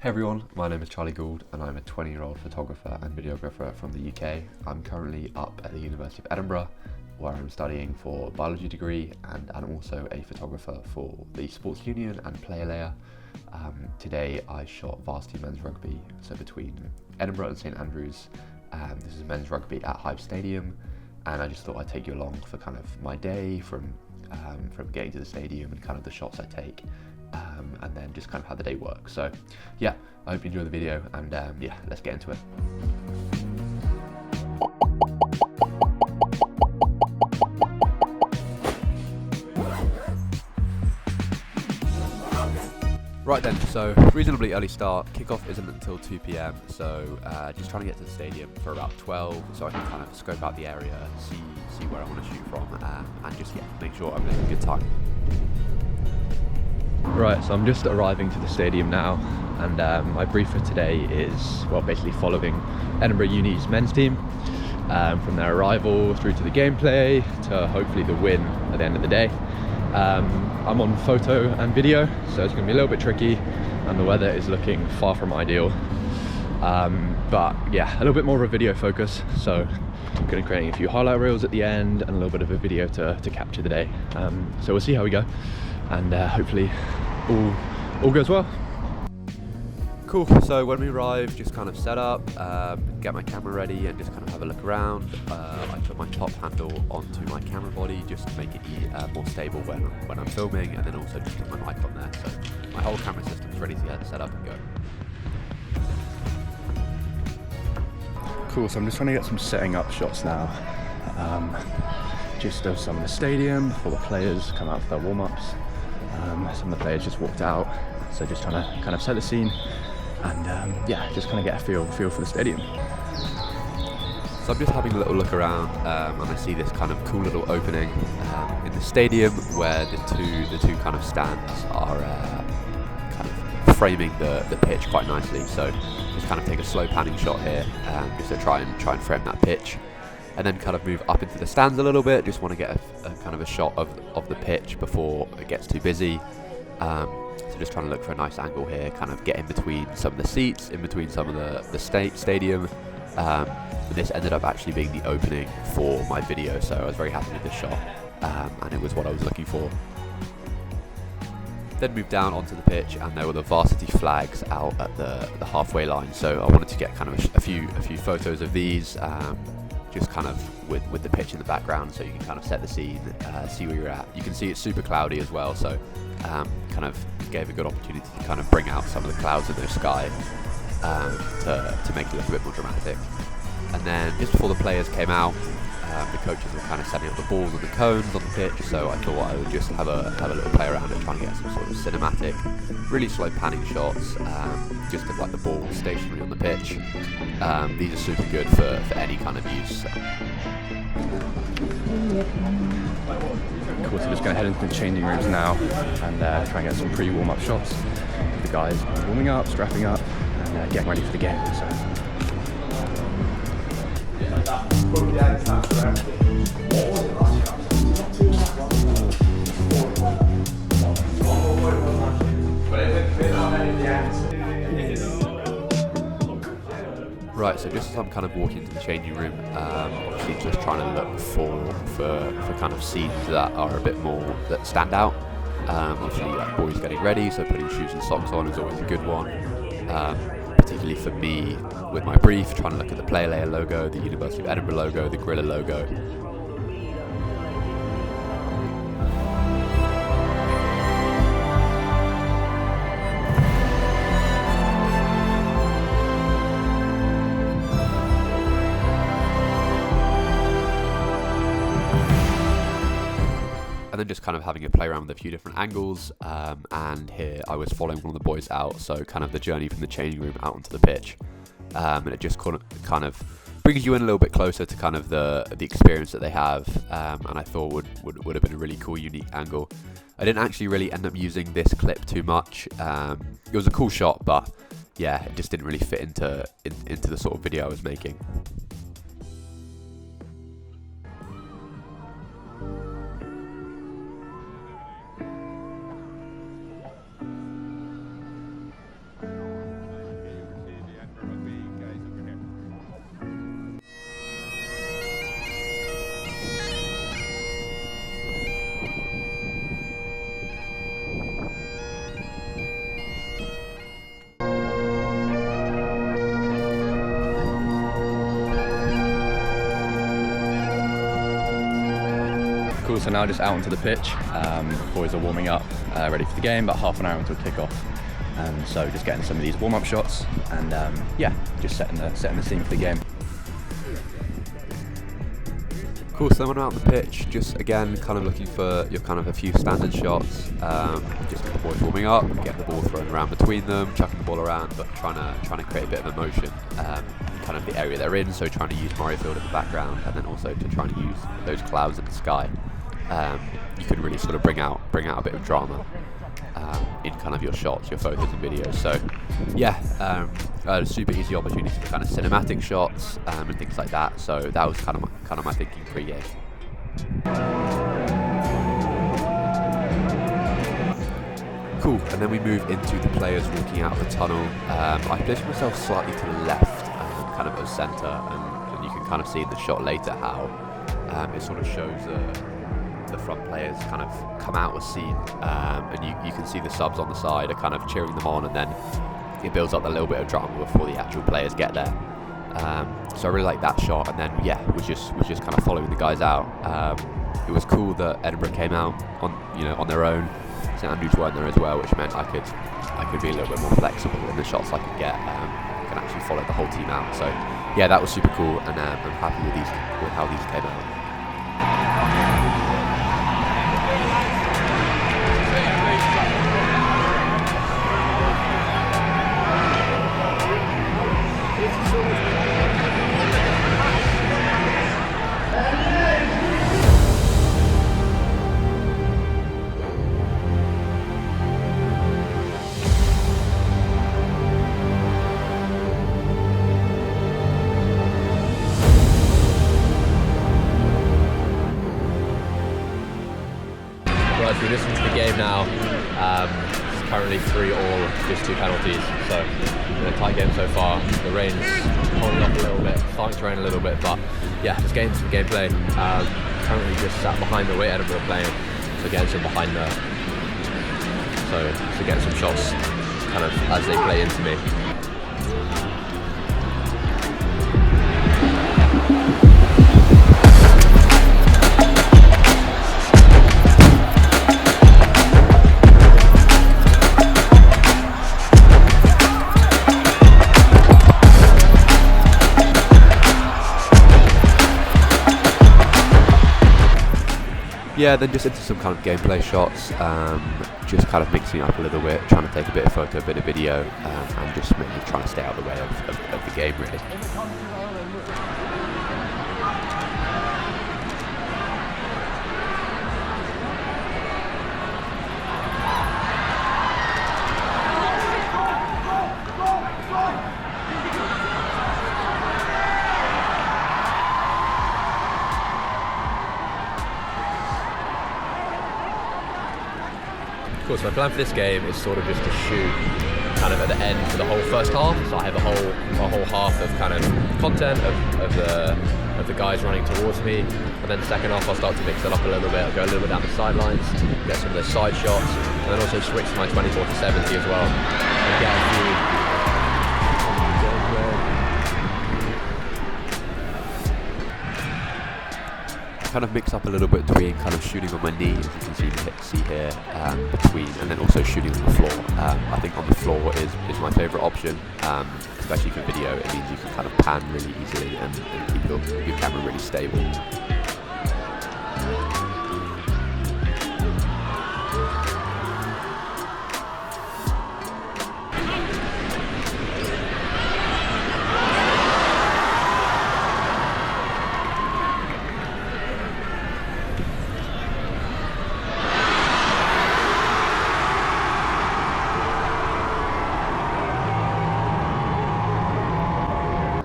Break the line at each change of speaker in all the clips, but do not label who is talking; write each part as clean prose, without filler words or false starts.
Hey everyone, my name is Charlie Gould and I'm a 20-year-old photographer and videographer from the UK. I'm currently up at the University of Edinburgh where I'm studying for a biology degree and I'm also a photographer for the Sports Union and Player Layer. Today I shot Varsity men's rugby, so between Edinburgh and St Andrews. This is men's rugby at Hive Stadium, and I just thought I'd take you along for kind of my day from getting to the stadium and kind of the shots I take. And then just kind of how the day works. So yeah, I hope you enjoy the video and yeah, let's get into it. Right then, so reasonably early start. Kickoff isn't until 2 PM, so just trying to get to the stadium for about 12 so I can kind of scope out the area, see where I want to shoot from, and just make sure I'm having a good time. Right, so I'm just arriving to the stadium now, and my brief for today is, well, basically following Edinburgh Uni's men's team from their arrival through to the gameplay to hopefully the win at the end of the day. I'm on photo and video, so it's going to be a little bit tricky, and the weather is looking far from ideal. But yeah, a little bit more of a video focus, so I'm going to create a few highlight reels at the end and a little bit of a video to capture the day. So we'll see how we go, and hopefully all goes well. Cool, so when we arrive, just kind of set up, get my camera ready and just kind of have a look around. I put my top handle onto my camera body just to make it more stable when I'm filming, and then also just put my mic on there, so my whole camera system's ready to get set up and go.
Cool, so I'm just trying to get some setting up shots now. Just of some of the stadium before the players come out for their warm-ups. Some of the players just walked out, so just trying to kind of set the scene and yeah, just kind of get a feel for the stadium.
So I'm just having a little look around, and I see this kind of cool little opening in the stadium where the two kind of stands are kind of framing the pitch quite nicely. So just kind of take a slow panning shot here, just to try and frame that pitch, and then kind of move up into the stands a little bit. Just want to get a kind of a shot of the pitch before it gets too busy. So just trying to look for a nice angle here, kind of get in between some of the seats, in between some of the stadium. This ended up actually being the opening for my video, so I was very happy with this shot, and it was what I was looking for. Then moved down onto the pitch, and there were the varsity flags out at the halfway line, so I wanted to get kind of a few photos of these, just kind of with the pitch in the background, so you can kind of set the scene, see where you're at. You can see it's super cloudy as well, so kind of gave a good opportunity to kind of bring out some of the clouds in the sky, to make it look a bit more dramatic. And then just before the players came out, the coaches were kind of setting up the balls and the cones on the pitch, so I thought I would just have a little play around it, trying to get some sort of cinematic, really slow panning shots, just of like the ball stationary on the pitch. These are super good for any kind of use.
Cool, so just going to head into the changing rooms now and try and get some pre-warm-up shots with the guys warming up, strapping up, and getting ready for the game. So.
Right, so just as I'm kind of walking into the changing room, obviously just trying to look for kind of scenes that are a bit more, that stand out. Obviously, like boys getting ready, so putting shoes and socks on is always a good one. Particularly for me, with my brief, trying to look at the Player Layer logo, the University of Edinburgh logo, the Gorilla logo. And then just kind of having a play around with a few different angles, and here I was following one of the boys out, so kind of the journey from the changing room out onto the pitch, and it just kind of brings you in a little bit closer to kind of the experience that they have, and I thought would have been a really cool, unique angle. I didn't actually really end up using this clip too much. It was a cool shot, but yeah, it just didn't really fit into the sort of video I was making.
Cool, so now just out onto the pitch. Boys are warming up, ready for the game, about half an hour until kick-off. So just getting some of these warm-up shots and yeah, just setting the scene for the game.
Cool, so when I'm out on the pitch, just again kind of looking for your kind of a few standard shots, just get the boys warming up, getting the ball thrown around between them, chucking the ball around, but trying to create a bit of emotion in kind of the area they're in. So trying to use Murrayfield in the background, and then also to try and use those clouds in the sky. You can really sort of bring out a bit of drama in kind of your shots, your photos and videos. So yeah, a super easy opportunity for kind of cinematic shots and things like that. So that was kind of my thinking pre-game. Cool, and then we move into the players walking out of the tunnel. I positioned myself slightly to the left, kind of at the centre, and you can kind of see in the shot later how it sort of shows the front players kind of come out of scene, and you can see the subs on the side are kind of cheering them on, and then it builds up a little bit of drama before the actual players get there. So I really like that shot, and then yeah, was just kind of following the guys out. It was cool that Edinburgh came out on their own. St Andrews weren't there as well, which meant I could be a little bit more flexible in the shots I could get. I can actually follow the whole team out. So yeah, that was super cool, and I'm happy with how these came out.
Right, we listen to the game now. It's currently 3-3, just 2 penalties. So a tight game so far. The rain's holding up a little bit, starting to rain a little bit, but yeah, just getting some gameplay. Currently just sat behind the way Edinburgh are playing, so getting some behind there. So getting some shots kind of as they play into me.
Yeah, then just into some kind of gameplay shots, just kind of mixing up a little bit, trying to take a bit of photo, a bit of video, and just mainly trying to stay out of the way of the game, really.
Of course, my plan for this game is sort of just to shoot kind of at the end for the whole first half. So I have a whole half of kind of content of the guys running towards me, and then the second half I'll start to mix it up a little bit. I'll go a little bit down the sidelines, get some of those side shots, and then also switch to my 24-70 as well, and get a few.
Kind of mix up a little bit between kind of shooting on my knees, as you can see here, between, and then also shooting on the floor. I think on the floor is my favourite option, especially for video. It means you can kind of pan really easily and keep your camera really stable.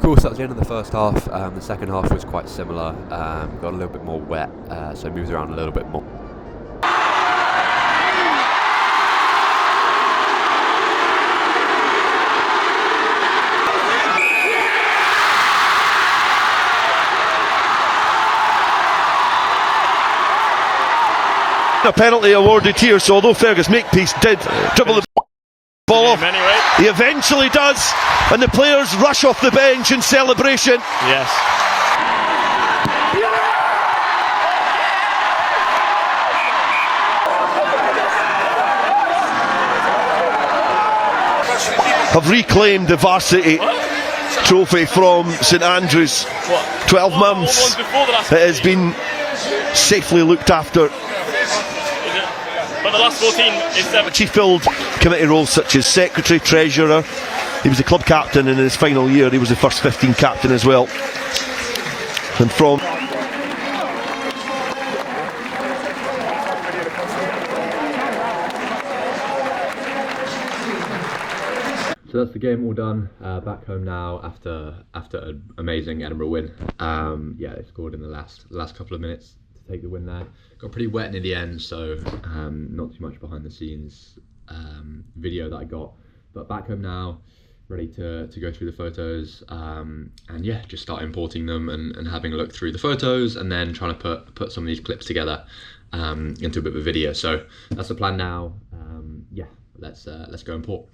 Cool, so that was the end of the first half. The second half was quite similar, got a little bit more wet, so moved around a little bit more.
A penalty awarded here, so although Fergus Makepeace did dribble the ball off, anyway, he eventually does, and the players rush off the bench in celebration.
Yes.
have reclaimed the Varsity trophy from St Andrews. 12 months. It has been safely looked after.
But the last 14 is 7.
He filled committee roles such as secretary, treasurer. He was the club captain, and in his final year he was the first 15 captain as well. And from
So that's the game all done. Back home now after an amazing Edinburgh win. Yeah, they scored in the last couple of minutes to take the win there. Got pretty wet near the end, so not too much behind the scenes video that I got. But back home now, ready to go through the photos, and yeah, just start importing them and having a look through the photos, and then trying to put some of these clips together into a bit of a video. So that's the plan now. Yeah, let's go import.